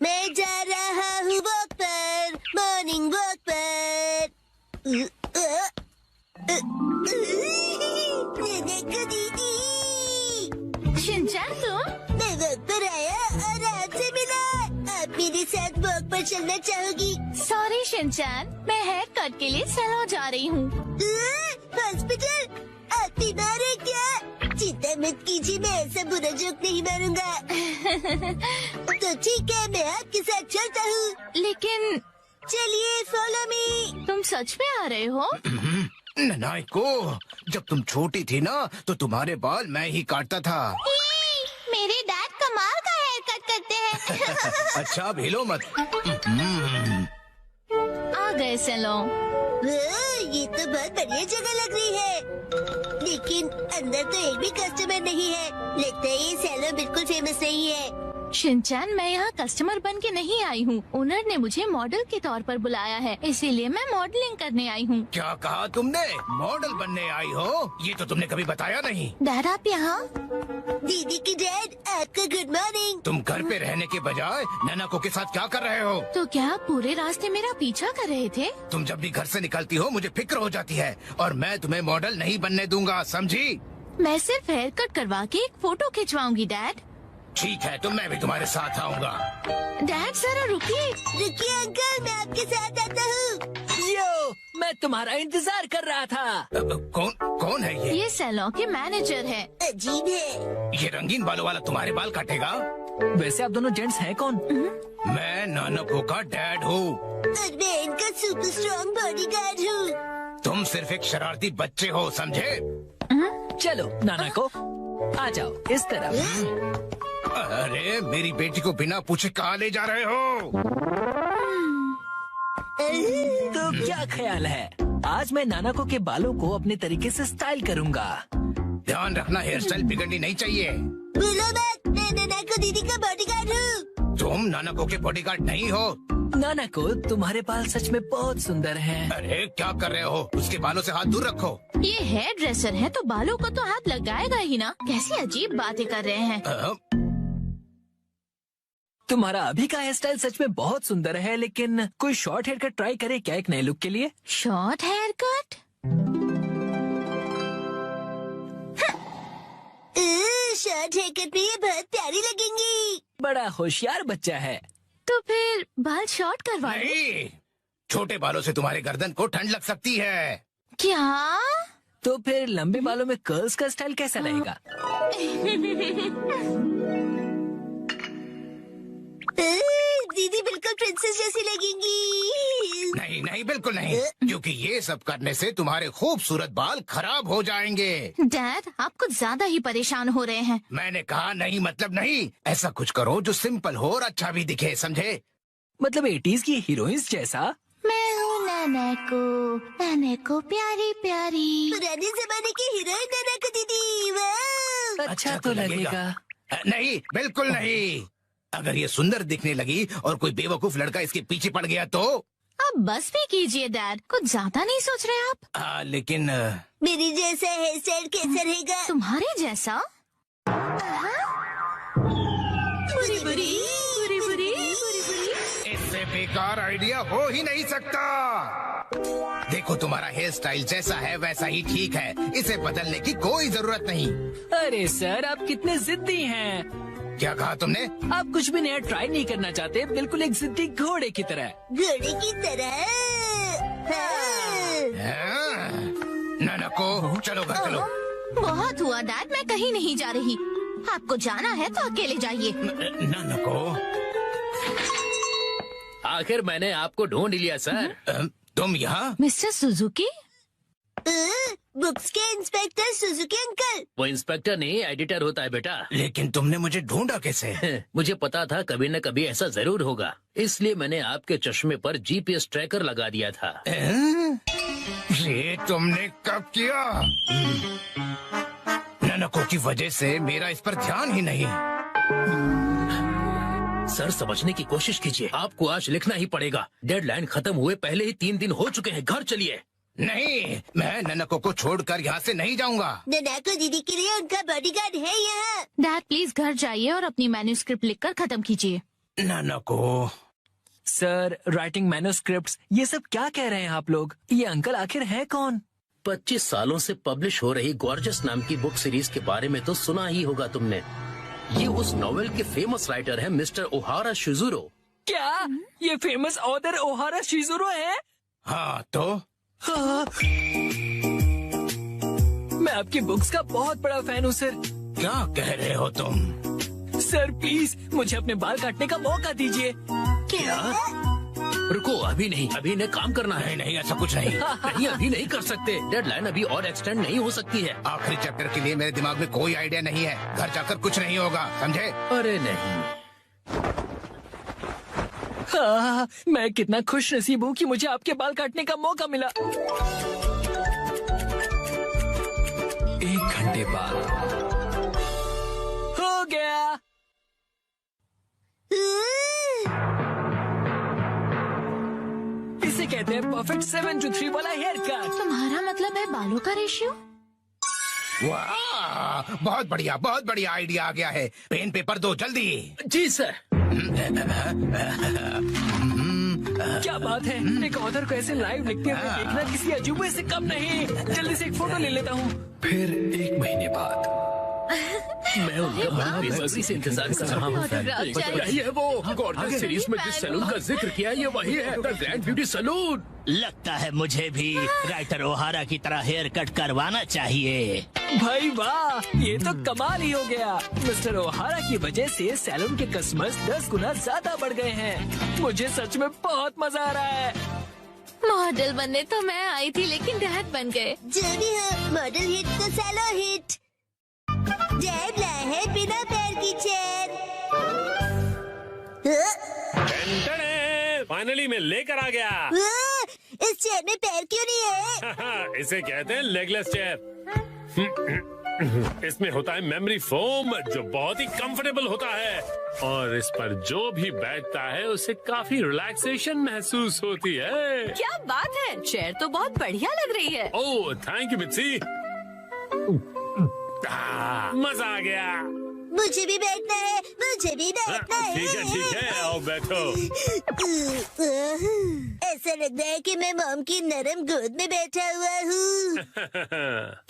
मैं जा रहा हूँ वॉक पर, मॉर्निंग वॉक पर। ननको दीदी, शिनचैन तुम? मैं वॉक पर आया और आपसे मिला। आप मेरे साथ वॉक पर चलना चाहोगी? सॉरी शिनचैन, मैं हेयर कट के लिए सैलून जा रही हूँ। हॉस्पिटल? आप बीमार है क्या? चिंता मत कीजिए, मैं ऐसा बुरा जोक नहीं मारूंगा। तो ठीक है, मैं आपके साथ चलता हूँ। लेकिन चलिए, फॉलो मी। तुम सच में आ रहे हो? नाइको, जब तुम छोटी थी ना तो तुम्हारे बाल मैं ही काटता था। मेरे डैड कमाल का हेयर कट करते हैं। अच्छा, अब हिलो मत। आ गए सैलून। ये तो बहुत बढ़िया जगह लग रही है, लेकिन अंदर तो एक भी कस्टमर नहीं है। लगता है ये सैलून बिल्कुल फेमस नहीं है। शिनचैन, मैं यहाँ कस्टमर बन के नहीं आई हूँ। ओनर ने मुझे मॉडल के तौर पर बुलाया है, इसीलिए मैं मॉडलिंग करने आई हूँ। क्या कहा तुमने? मॉडल बनने आई हो? ये तो तुमने कभी बताया नहीं। डैड आप यहाँ? दीदी की डैड, आपका गुड मॉर्निंग। तुम घर पे रहने के बजाय नैनाको के साथ क्या कर रहे हो? तो क्या आप पूरे रास्ते मेरा पीछा कर रहे थे? तुम जब भी घर से निकलती हो मुझे फिक्र हो जाती है, और मैं तुम्हें मॉडल नहीं बनने दूंगा, समझी? मैं सिर्फ हेयर कट करवा के एक फोटो खिंचवाऊंगी डैड। ठीक है, तो मैं भी तुम्हारे साथ आऊंगा। डैड जरा रुकिए। रुकिए अंकल, मैं आपके साथ आता हूँ। यो, मैं तुम्हारा इंतजार कर रहा था। कौन कौन है ये? ये सैलून के मैनेजर है। अजीब है। ये रंगीन बालों वाला तुम्हारे बाल काटेगा? वैसे आप दोनों जेंट्स हैं कौन? मैं नानको का डैड हूँ। और मैं इनका सुपर स्ट्रॉन्ग बॉडीगार्ड हूँ। तुम सिर्फ एक शरारती बच्चे हो, समझे? चलो नाना को आ जाओ इस तरफ। अरे, मेरी बेटी को बिना पूछे कहाँ ले जा रहे हो? तो क्या ख्याल है, आज मैं नानाको के बालों को अपने तरीके से स्टाइल करूंगा। ध्यान रखना, हेयर स्टाइल बिगड़नी नहीं चाहिए। बोलो मत, मैं ननाको दीदी का बॉडीगार्ड हूँ। तुम नानको के बॉडीगार्ड नहीं हो। नानाको, तुम्हारे बाल सच में बहुत सुंदर हैं। अरे क्या कर रहे हो? उसके बालों से हाथ दूर रखो। ये हेयर ड्रेसर है तो बालों को तो हाथ लगाएगा ही ना। कैसी अजीब बातें कर रहे हैं। तुम्हारा अभी का हेयर स्टाइल सच में बहुत सुंदर है, लेकिन कोई शॉर्ट हेयर कट ट्राई करे क्या एक नए लुक के लिए? Short haircut? Short haircut में ये बहुत प्यारी लगेंगी। बड़ा होशियार बच्चा है। तो फिर बाल शॉर्ट करवा लो। नहीं, छोटे बालों से तुम्हारे गर्दन को ठंड लग सकती है। क्या? तो फिर लंबे बालों में कर्ल्स का स्टाइल कैसा रहेगा? दीदी बिल्कुल प्रिंसेस जैसी लगेंगी। नहीं नहीं, बिल्कुल नहीं, क्योंकि ये सब करने से तुम्हारे खूबसूरत बाल खराब हो जाएंगे। डैड आप कुछ ज्यादा ही परेशान हो रहे हैं। मैंने कहा नहीं मतलब नहीं। ऐसा कुछ करो जो सिंपल हो और अच्छा भी दिखे, समझे? मतलब 80s की हीरोइंस जैसा? मैं हूँ नैनको प्यारी प्यारी। पुराने जमाने की हीरोइन ननाको दीदी। वाह! अच्छा तो लगेगा। नहीं, बिल्कुल नहीं। अगर ये सुंदर दिखने लगी और कोई बेवकूफ लड़का इसके पीछे पड़ गया तो? अब बस भी कीजिए डैड, कुछ ज्यादा नहीं सोच रहे आप? लेकिन मेरी जैसा हेयर स्टाइल कैसा रहेगा? तुम्हारे जैसा? बुरी बुरी बुरी बुरी। इससे बेकार आइडिया हो ही नहीं सकता। देखो, तुम्हारा हेयर स्टाइल जैसा है वैसा ही ठीक है, इसे बदलने की कोई जरूरत नहीं। अरे सर, आप कितने जिद्दी हैं। क्या कहा तुमने? आप कुछ भी नया ट्राई नहीं करना चाहते, बिल्कुल एक जिद्दी घोड़े की तरह। घोड़े की तरह। हाँ। नानको, चलो घर चलो। बहुत हुआ डैड, मैं कहीं नहीं जा रही। आपको जाना है तो अकेले जाइए। नानको, आखिर मैंने आपको ढूंढ लिया सर। तुम यहाँ? Mister Suzuki? बुक्स के इंस्पेक्टर सुजुकी अंकल। वो इंस्पेक्टर नहीं, एडिटर होता है बेटा। लेकिन तुमने मुझे ढूंढा कैसे? मुझे पता था कभी न कभी ऐसा जरूर होगा, इसलिए मैंने आपके चश्मे पर जीपीएस ट्रैकर लगा दिया था। ये तुमने कब किया? नानको की वजह से मेरा इस पर ध्यान ही नहीं। सर समझने की कोशिश कीजिए, आपको आज लिखना ही पड़ेगा। डेडलाइन खत्म हुए पहले ही 3 दिन हो चुके हैं। घर चलिए। नहीं, मैं नानको को छोड़कर यहाँ से नहीं जाऊँगा। ननाको दीदी के लिए उनका बॉडीगार्ड है यहाँ। डैड प्लीज घर जाइए और अपनी मैन्युस्क्रिप्ट लिखकर खत्म कीजिए। नानको। सर, राइटिंग मैन्युस्क्रिप्ट्स, ये सब क्या कह रहे हैं आप लोग? ये अंकल आखिर हैं कौन? 25 सालों से पब्लिश हो रही गॉर्जस नाम की बुक सीरीज के बारे में तो सुना ही होगा तुमने। ये उस नॉवेल के फेमस राइटर हैं मिस्टर ओहारा शिजुरो। क्या ये फेमस ऑथर ओहारा शिजुरो है? हाँ तो हाँ। मैं आपकी बुक्स का बहुत बड़ा फैन हूँ सर। क्या कह रहे हो तुम? सर प्लीज मुझे अपने बाल काटने का मौका दीजिए। क्या? रुको, अभी नहीं, अभी इन्हें काम करना है। नहीं, ऐसा कुछ नहीं। नहीं, अभी नहीं कर सकते। डेडलाइन अभी और एक्सटेंड नहीं हो सकती है। आखिरी चैप्टर के लिए मेरे दिमाग में कोई आइडिया नहीं है। घर जाकर कुछ नहीं होगा, समझे? अरे नहीं। हाँ, मैं कितना खुश नसीब हूँ कि मुझे आपके बाल काटने का मौका मिला। 1 घंटे बाद हो गया। इसे कहते हैं परफेक्ट 7:3 वाला हेयर कट। तुम्हारा मतलब है बालों का रेशियो? वाह, बहुत बढ़िया आइडिया आ गया है। पेन पेपर दो जल्दी। जी सर। क्या बात है, एक ऑथर को ऐसे लाइव लिखते हुए देखना किसी अजूबे से कम नहीं। जल्दी से एक फोटो ले लेता हूँ। फिर 1 महीने बाद मैं उनका बहुत बेसब्री से इंतजार कर रहा हूँ। यही है वो गॉर्जस सीरीज में जिस सैलून का जिक्र किया, ये वही है, द ग्रैंड ब्यूटी सैलून। लगता है मुझे भी राइटर ओहारा की तरह हेयर कट करवाना चाहिए। भाई वाह, ये तो कमाल ही हो गया। मिस्टर ओहारा की वजह से सैलून के कस्टमर्स 10 गुना ज्यादा बढ़ गए हैं। मुझे सच में बहुत मजा आ रहा है। मॉडल बनने तो मैं आई थी, लेकिन डैड बन गए। जो भी हो, मॉडल हिट तो सैलो हिट। डैड लाए है बिना पैर की चेयर। फाइनली मैं लेकर आ गया। इस चेयर में पैर क्यों नहीं है? इसे कहते हैं लेगलेस चेयर। इसमें होता है मेमोरी फोम, जो बहुत ही कंफर्टेबल होता है, और इस पर जो भी बैठता है उसे काफी रिलैक्सेशन महसूस होती है। क्या बात है, चेयर तो बहुत बढ़िया लग रही है। Oh thank you Mitsi. मजा आ गया। मुझे भी बैठना है, मुझे भी बैठना है। ठीक है, आओ बैठो। ऐसा लगता है कि मैं मॉम की नरम गोद में बैठा हुआ हूँ।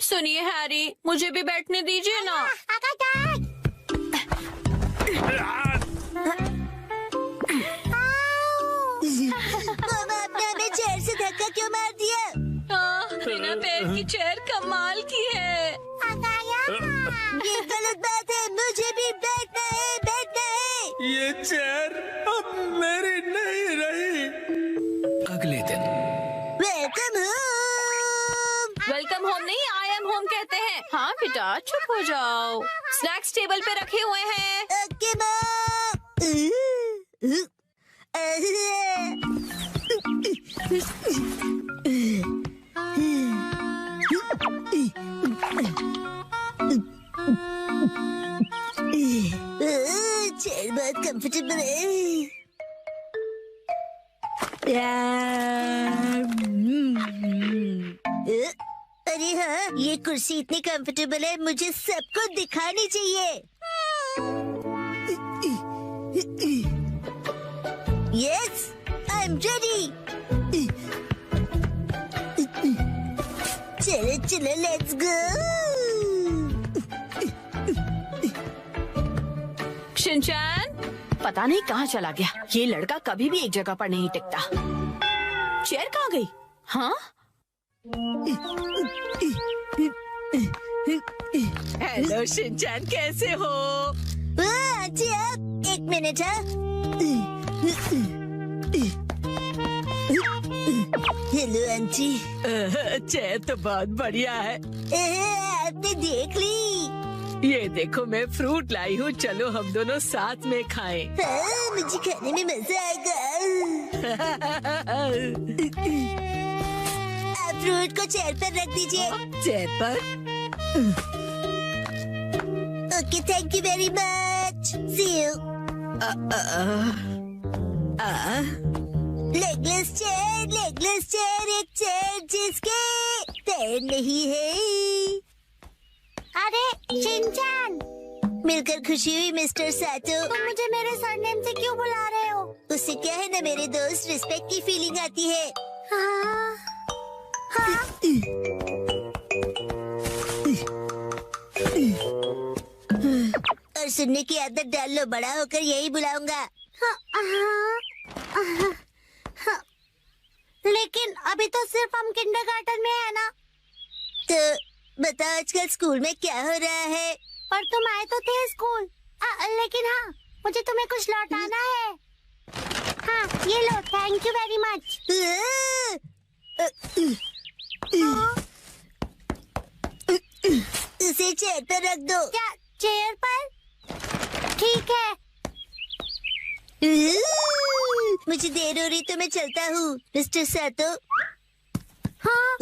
सुनिए हैरी, मुझे भी बैठने दीजिए ना। मामा, आपने हमें चेयर से धक्का क्यों मार दिया? बिना पैर की चेयर कमाल की है। ये गलत बात है, मुझे भी बैठना है, बैठना है। ये चेयर अब मेरी नहीं रही। अगले दिन वेलकम होम। वेलकम होम नहीं, आई एम होम कहते हैं। हाँ बेटा चुप हो जाओ, स्नैक्स टेबल पे रखे हुए हैं। Okay mom. चेयर बहुत कंफर्टेबल है। अरे हाँ, ये कुर्सी इतनी कंफर्टेबल है, मुझे सबको दिखानी चाहिए। Yes, I am ready. चलो चलो, लेट्स गो। शिनचैन, पता नहीं कहाँ चला गया। ये लड़का कभी भी एक जगह पर नहीं टिकता। चेयर कहाँ गई? हाँ? हेलो शिनचैन, कैसे हो? जी आप 1 मिनट है। Hello aunty. चेयर तो बहुत बढ़िया है। आपने देख ली? ये देखो मैं फ्रूट लाई हूँ, चलो हम दोनों साथ में खाएं। मुझे खाने में मजा आएगा। आप फ्रूट को चेयर पर रख दीजिए। चेयर पर? Okay, thank you very much. See you. Legless chair, एक चेयर जिसके पैर नहीं है। अरे शिनचैन, मिलकर खुशी हुई मिस्टर सातो। तुम मुझे मेरे सरनेम से क्यों बुला रहे हो? उससे क्या है ना मेरे दोस्त, रिस्पेक्ट की फीलिंग आती है। हाँ, हाँ। और सुनने की आदत डाल लो, बड़ा होकर यही बुलाऊंगा। लेकिन अभी तो सिर्फ हम किंडरगार्टन में है ना। तो बताओ आजकल स्कूल में क्या हो रहा है? पर तुम आए तो थे स्कूल। लेकिन हाँ, मुझे तुम्हें कुछ लौटाना है। हाँ, ये लो, थैंक यू वेरी मच। उसे चेयर पर रख दो। क्या चेयर पर? ठीक है। मुझे देर हो रही तो मैं चलता हूँ मिस्टर सातो। हाँ?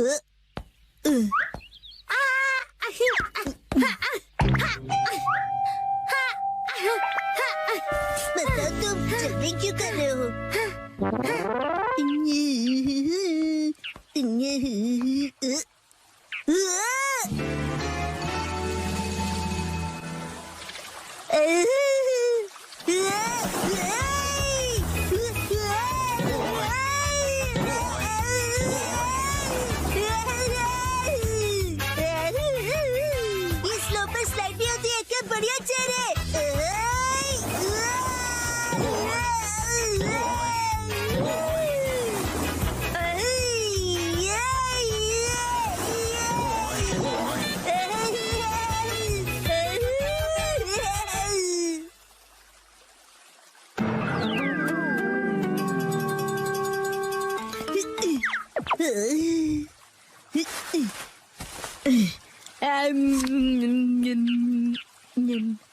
बताओ तुम जल्दी क्यों कर रहे हो? बढ़िया चेहरे।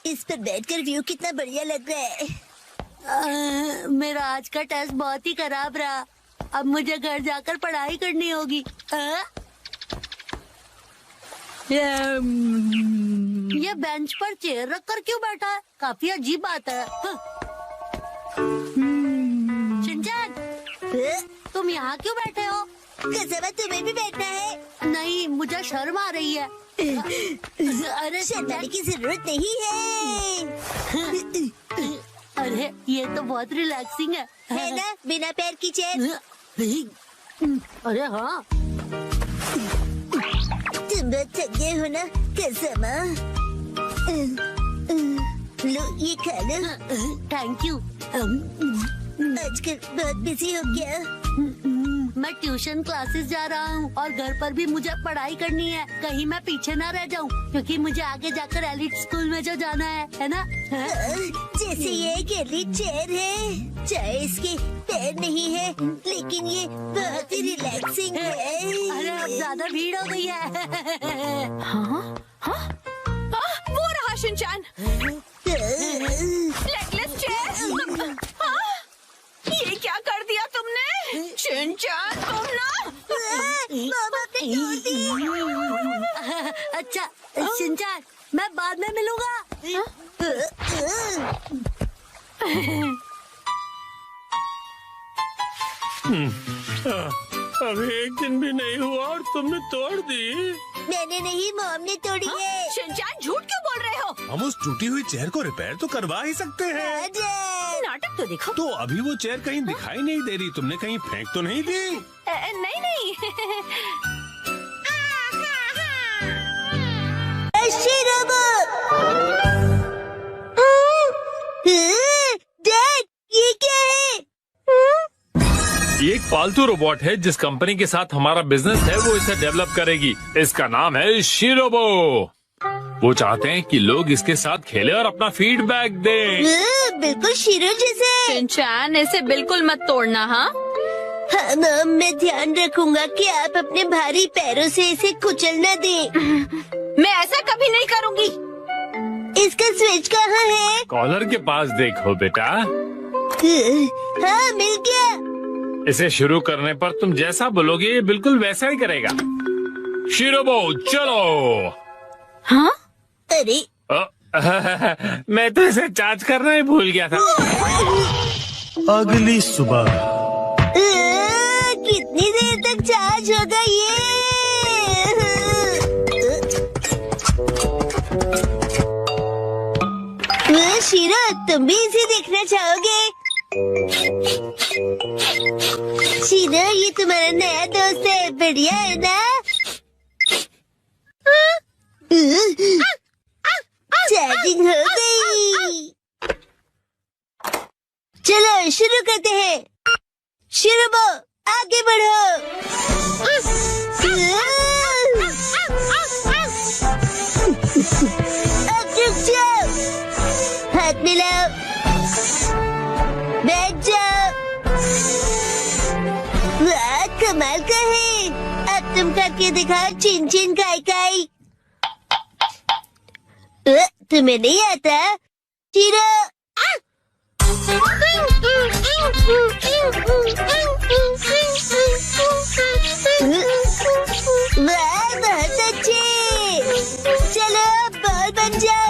इस पर बैठकर व्यू कितना बढ़िया लग रहा है। मेरा आज का टेस्ट बहुत ही खराब रहा। अब मुझे घर जाकर पढ़ाई करनी होगी। ये बेंच पर चेयर रखकर क्यों बैठा है? काफी अजीब बात है। शिनचैन, तुम यहाँ क्यों बैठे हो? कसम तुम्हें भी बैठना है? नहीं, मुझे शर्म आ रही है। अरे शर्माने की जरूरत नहीं है। अरे ये तो बहुत रिलैक्सिंग है ना, बिना पैर की चेयर। अरे हाँ, तुम बहुत थक गए हो ना कसम। लो ये खा लो। Thank you. आजकल बहुत बिजी हो गया। मैं ट्यूशन क्लासेस जा रहा हूँ और घर पर भी मुझे पढ़ाई करनी है। कहीं मैं पीछे ना रह जाऊँ, क्योंकि मुझे आगे जाकर एलिट स्कूल में जो जाना है ना। जैसे ये एक एलिट चेयर है, चाहे इसके पैर नहीं है, लेकिन ये बहुत ही रिलैक्सिंग है। अरे अब ज्यादा भीड़ हो गई है। हाँ? हाँ? वो रहा शिनचैन। Legless chair. ये क्या कर दिया तुमने? शिनचैन तुम ना। मामा ने तोड़ दी। अच्छा शिनचैन, मैं बाद में मिलूंगा। अभी एक दिन भी नहीं हुआ और तुमने तोड़ दी। मैंने नहीं, मॉम ने तोड़ी है। शिनचैन झूठ क्यों बोल रहे हो? हम उस टूटी हुई चेयर को रिपेयर तो करवा ही सकते हैं। नाटक तो देखो। तो अभी वो चेयर कहीं दिखाई नहीं दे रही, तुमने कहीं फेंक तो नहीं दी? नहीं नहीं। डैड, ये क्या है? ये एक पालतू रोबोट है। जिस कंपनी के साथ हमारा बिजनेस है वो इसे डेवलप करेगी। इसका नाम है शिरोबो। वो चाहते हैं कि लोग इसके साथ खेलें और अपना फीडबैक दें। बिल्कुल शीरो जैसे। शिनचैन, इसे बिल्कुल मत तोड़ना। हाँ हाँ, मैं ध्यान रखूंगा कि आप अपने भारी पैरों से इसे कुचल न दें। मैं ऐसा कभी नहीं करूँगी। इसका स्विच कहाँ है? कॉलर के पास देखो बेटा। हाँ, मिल गया। इसे शुरू करने पर तुम जैसा बोलोगे ये बिल्कुल वैसा ही करेगा। शिरोबो चलो। हाँ? अरे मैं तो इसे चार्ज करना ही भूल गया था। अगली सुबह कितनी देर तक चार्ज होगा ये? शीरो, तुम भी इसे देखना चाहोगे? शीरो, ये तुम्हारा नया दोस्त है, बढ़िया है ना? चार्जिंग हो गई। चलो शुरू करते हैं। शीरो, आगे बढ़ो। अब रुक जाओ, हाथ मिलाओ, बैठ जाओ। वाह, कमाल का है। अब तुम करके दिखाओ चिन चिन काई काई। तुम्हें नहीं आता? शीरो, वाह, बहुत अच्छे। चलो बॉल बन जाओ।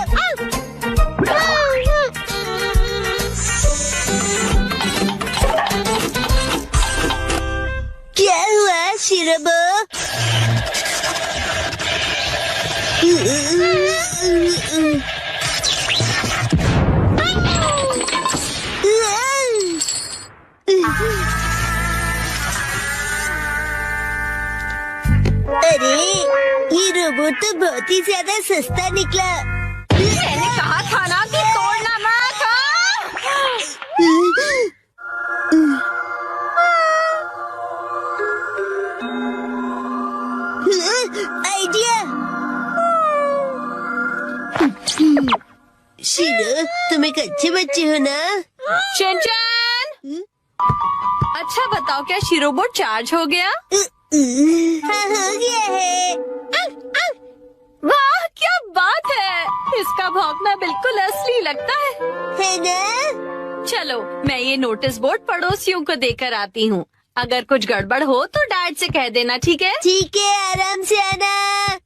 क्या हुआ शीरो? अरे, ये रोबोट तो बहुत ही ज्यादा सस्ता निकला। मैंने कहा था ना कि तोड़ना मत। आइडिया। शीरो, तुम एक अच्छे बच्चे हो ना? शिनचैन, अच्छा बताओ, क्या शीरोबोट चार्ज हो गया? हाँ, हो गया है। वाह, क्या बात है। इसका भौंकना बिल्कुल असली लगता है ना? चलो, मैं ये नोटिस बोर्ड पड़ोसियों को देकर आती हूँ। अगर कुछ गड़बड़ हो तो डैड से कह देना, ठीक है? ठीक है, आराम से आना।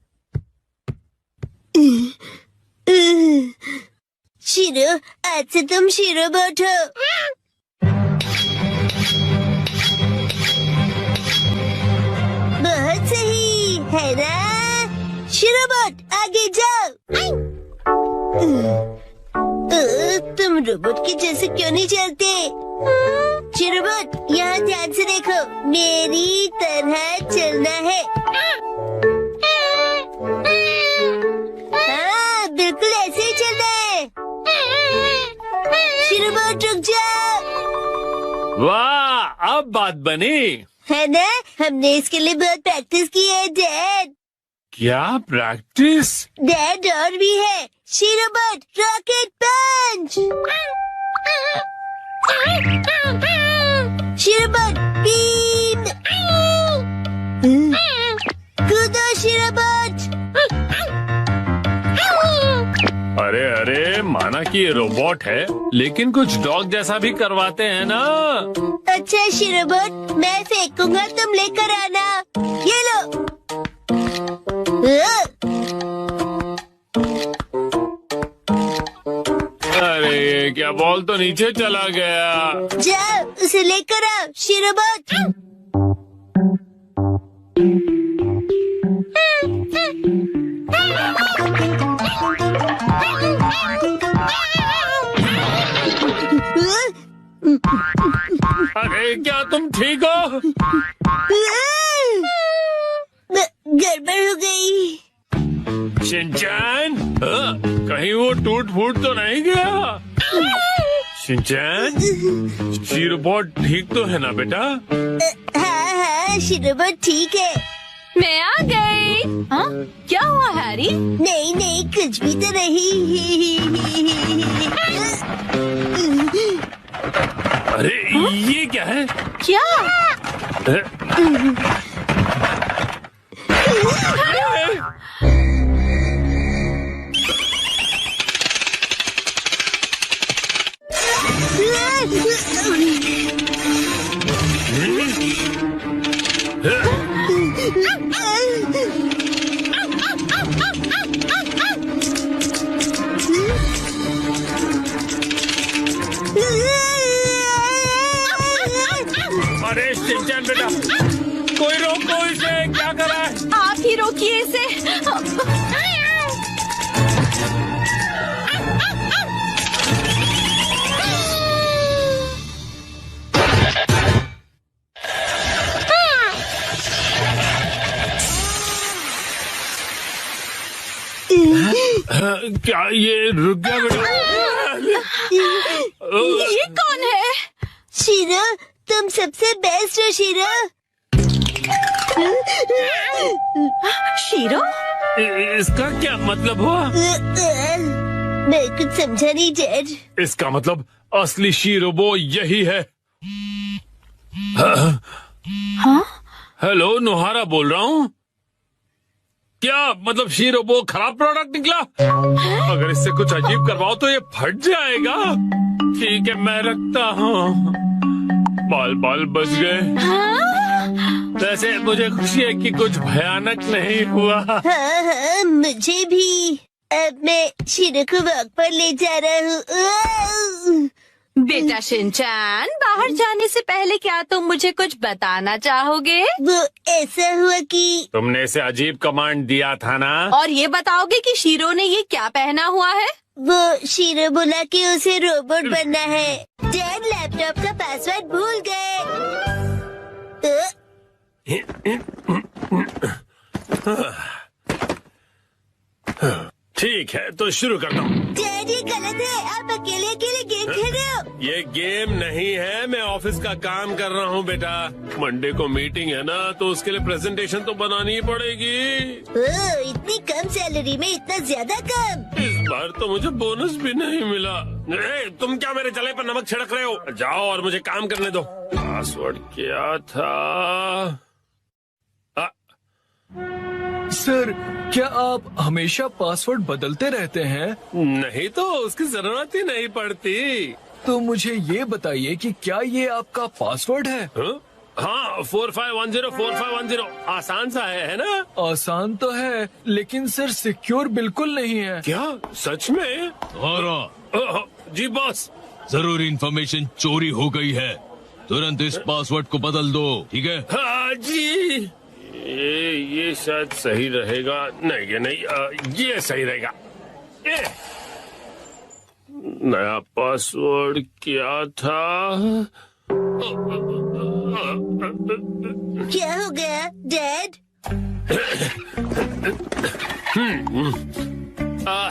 शीरो, आज से तुम शीरोबोट हो। बहुत सही है ना? शीरोबोट, आगे जाओ। तुम रोबोट के जैसे क्यों नहीं चलते? शीरोबोट, यहाँ ध्यान से देखो, मेरी तरह चलना है। हाँ, बिल्कुल ऐसे ही चलना है। शीरोबोट, रुक जाओ। वाह, अब बात बनी है ना? हमने इसके लिए बहुत प्रैक्टिस की है डैड। क्या प्रैक्टिस? डैड, और भी है। शीरोबोट, रॉकेट पंच। शीरोबोट, बीम। कूदो शीरोबोट। अरे अरे, माना कि ये रोबोट है, लेकिन कुछ डॉग जैसा भी करवाते हैं ना। अच्छा शीरोबोट, मैं फेंकूंगा, तुम लेकर आना। ये लो। अरे, क्या बॉल तो नीचे चला गया। जाओ, उसे लेकर आओ शीरोबोट। अरे, क्या तुम ठीक हो? गड़बड़ हो गई। शिनचैन, कहीं वो टूट फूट तो नहीं गया? शिनचैन, शीरोबोट ठीक तो है ना बेटा? हाँ हाँ, शीरोबोट ठीक है। मैं आ गई। हाँ? क्या हुआ हैरी? नहीं नहीं, कुछ भी तो नहीं। अरे, ये क्या है? क्या? अरे शिनचैन बेटा, कोई रोको इसे, क्या कर रहा है? आप ही रोकिए इसे। क्या ये रुक गया बेटा? ये कौन है? शीरो, तुम सबसे बेस्ट हो शीरो। शीरो? इसका क्या मतलब हुआ? मैं कुछ समझा नहीं डैड। इसका मतलब असली शीरोबो यही है। हाँ? हेलो, नोहारा बोल रहा हूँ। क्या मतलब शीरोबो खराब प्रोडक्ट निकला? अगर इससे कुछ अजीब करवाओ तो ये फट जाएगा। ठीक है, मैं रखता हूँ। बाल बाल बच गए। वैसे मुझे खुशी है कि कुछ भयानक नहीं हुआ। हाँ, मुझे भी। अब मैं शीरो को वॉक पर ले जा रहा हूँ। बेटा शिनचैन, बाहर जाने से पहले क्या तुम मुझे कुछ बताना चाहोगे? वो ऐसा हुआ कि तुमने इसे अजीब कमांड दिया था ना? और ये बताओगे कि शीरो ने ये क्या पहना हुआ है? वो शीरो बोला कि उसे रोबोट बनना है। डैड लैपटॉप का पासवर्ड भूल गए। ठीक है, तो शुरू करता हूँ। डैड ये गलत है, आप अकेले अकेले गेम खेल रहे हो। ये गेम नहीं है, मैं ऑफिस का काम कर रहा हूँ बेटा। मंडे को मीटिंग है ना, तो उसके लिए प्रेजेंटेशन तो बनानी ही पड़ेगी। इतनी कम सैलरी में इतना ज्यादा कम? इस बार तो मुझे बोनस भी नहीं मिला। तुम क्या मेरे जले पर नमक छिड़क रहे हो? जाओ और मुझे काम करने दो। पासवर्ड क्या था? सर, क्या आप हमेशा पासवर्ड बदलते रहते हैं? नहीं तो उसकी जरूरत ही नहीं पड़ती। तो मुझे ये बताइए कि क्या ये आपका पासवर्ड है? हाँ, 4510 आसान सा है ना? आसान तो है, लेकिन सर सिक्योर बिल्कुल नहीं है। क्या सच में? जी बॉस। जरूरी इंफॉर्मेशन चोरी हो गई है, तुरंत इस पासवर्ड को बदल दो, ठीक है? हाँ जी। ये शायद सही रहेगा। नहीं, ये नहीं, ये सही रहेगा। नया पासवर्ड क्या था? क्या हो गया डैड?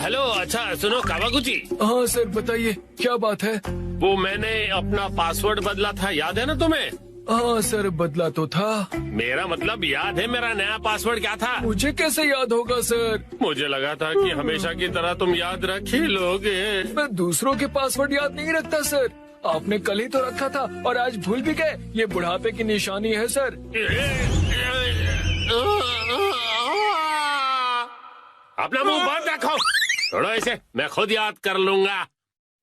हेलो, अच्छा सुनो कावागुची। हाँ सर, बताइए क्या बात है? वो मैंने अपना पासवर्ड बदला था, याद है ना तुम्हें? हाँ सर, बदला तो था। मेरा मतलब याद है मेरा नया पासवर्ड क्या था? मुझे कैसे याद होगा सर? मुझे लगा था कि हमेशा की तरह तुम याद रख ही लोगे। मैं दूसरों के पासवर्ड याद नहीं रखता सर। आपने कल ही तो रखा था और आज भूल भी गए। ये बुढ़ापे की निशानी है सर। अपना मुंह बंद रखो। छोड़ो इसे, मैं खुद याद कर लूंगा।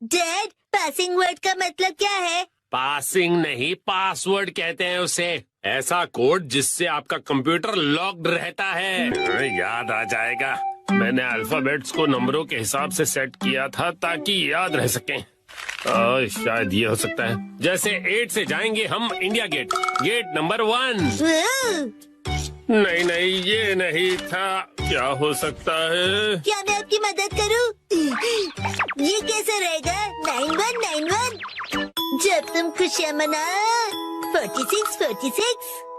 डैड, पासिंग वर्ड का मतलब क्या है? पासिंग नहीं, पासवर्ड कहते हैं उसे। ऐसा कोड जिससे आपका कंप्यूटर लॉक्ड रहता है। याद आ जाएगा। मैंने अल्फाबेट्स को नंबरों के हिसाब से सेट किया था ताकि याद रह सकें। शायद ये हो सकता है। जैसे 8 से जाएंगे हम इंडिया गेट, गेट नंबर 1। नहीं नहीं, ये नहीं था। क्या हो सकता है? क्या मैं आपकी मदद करूं? ये कैसे रहेगा? 9191। जब तुम खुशियाँ मना 46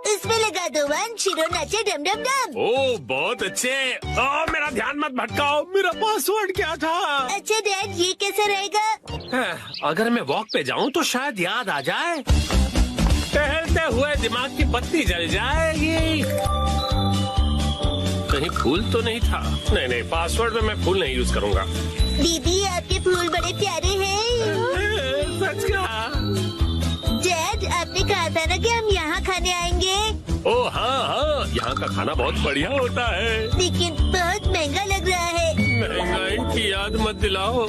इसमें लगा दो 1, शीरो नाचे डम डम डम। ओह बहुत अच्छे। मेरा ध्यान मत भटकाओ, मेरा पासवर्ड क्या था? अच्छा डैड, ये कैसे रहेगा? अगर मैं वॉक पे जाऊं तो शायद याद आ जाए। टहलते हुए दिमाग की बत्ती जल जाएगी। कहीं फूल तो नहीं था? नहीं, पासवर्ड में मैं फूल नहीं यूज करूंगा। दीदी, आपके फूल बड़े प्यारे हैं। सच कहा। डैड, आपने कहा था ना कि हम यहाँ खाने आएंगे। ओह हाँ, यहाँ का खाना बहुत बढ़िया होता है, लेकिन बहुत महंगा लग रहा है। महंगाई की याद मत दिलाओ।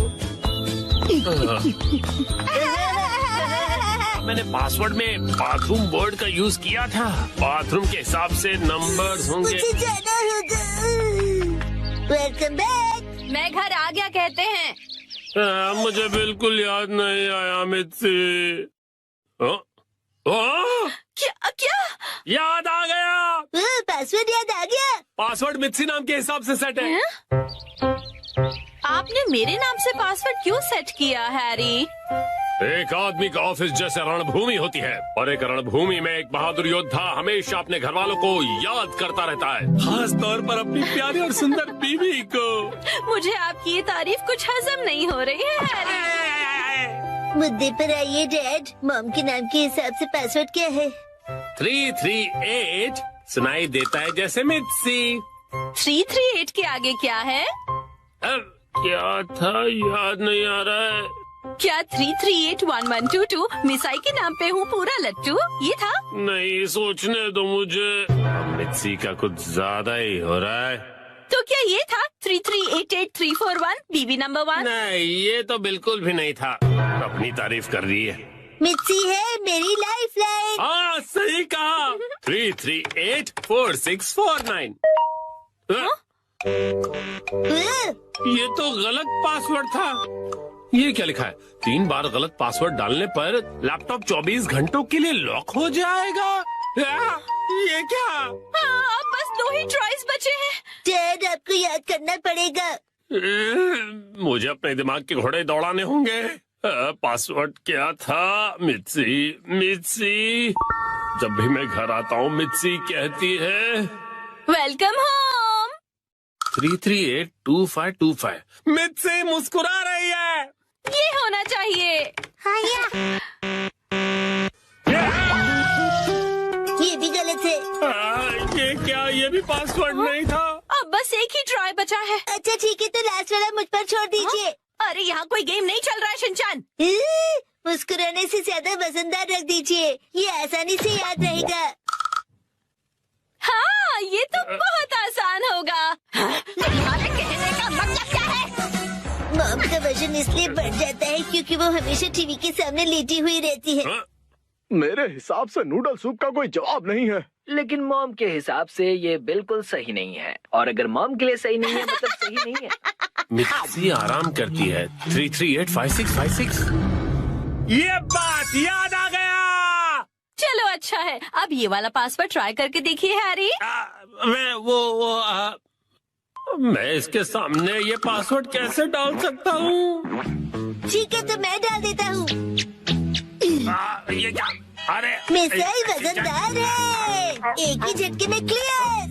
मैंने पासवर्ड में बाथरूम वर्ड का यूज किया था। बाथरूम के हिसाब से नंबर्स होंगे। मुझे जाना होगा। Welcome back. मैं घर आ गया कहते हैं। मुझे बिल्कुल याद नहीं आया मित्सी। क्या? याद आ गया। पासवर्ड याद आ गया। पासवर्ड मित्सी नाम के हिसाब से सेट है। आपने मेरे नाम से पासवर्ड क्यों सेट किया हैरी? एक आदमी का ऑफिस जैसे रणभूमि होती है और एक रणभूमि में एक बहादुर योद्धा हमेशा अपने घर वालों को याद करता रहता है, खास तौर पर अपनी प्यारी और सुंदर बीवी को। मुझे आपकी ये तारीफ कुछ हजम नहीं हो रही है हैरी। मुद्दे पर आइए डैड। मॉम के नाम के हिसाब से पासवर्ड क्या है? 338 सुनाई देता है जैसे मित्सी। 338 के आगे क्या है? क्या था याद नहीं आ रहा है। क्या 3381122 मिसाई के नाम पे हूँ पूरा लट्टू, ये था? नहीं, सोचने दो मुझे। मित्सी का कुछ ज्यादा ही हो रहा है। तो क्या ये था 3388341 बीबी नंबर 1? नहीं, ये तो बिल्कुल भी नहीं था। अपनी तारीफ कर रही है। मित्सी है मेरी लाइफ लाइन। हाँ, सही कहा। 3384649। ये तो गलत पासवर्ड था। ये क्या लिखा है? 3 बार गलत पासवर्ड डालने पर लैपटॉप 24 घंटों के लिए लॉक हो जाएगा। ये क्या? हाँ, अब बस 2 ही ट्राइज बचे हैं। डैड आपको याद करना पड़ेगा। मुझे अपने दिमाग के घोड़े दौड़ाने होंगे। पासवर्ड क्या था? मित्सी। जब भी मैं घर आता हूँ मित्सी कहती है वेलकम होम। 3382525। मित्सी मुस्कुरा रही है। ये होना चाहिए। ये भी गलत है। ये क्या? ये भी पासवर्ड नहीं था। अब बस एक ही ट्राई बचा है। अच्छा ठीक है, तो लास्ट वाला मुझ पर छोड़ दीजिए। अरे यहाँ कोई गेम नहीं चल रहा है शिनचान। मुस्कुराने से ज्यादा वजनदार रख दीजिए, ये आसानी से याद रहेगा। हाँ, ये तो बहुत आसान होगा। तुम्हारे कहने का मतलब क्या है? मॉम का वजन इसलिए बढ़ जाता है क्योंकि वो हमेशा टीवी के सामने लेटी हुई रहती है। मेरे हिसाब से नूडल सूप का कोई जवाब नहीं है। लेकिन मॉम के हिसाब से ये बिल्कुल सही नहीं है, और अगर मॉम के लिए सही नहीं है मतलब सही नहीं है। मित्सी आराम करती है। 3385656। ये बात याद आ गया। चलो अच्छा है, अब ये वाला पासवर्ड ट्राई करके देखिए हैरी। मैं इसके सामने ये पासवर्ड कैसे डाल सकता हूँ? ठीक है, तो मैं डाल देता हूँ। ये क्या? अरे मिसाई वजनदार है, एक ही झटके में क्लियर।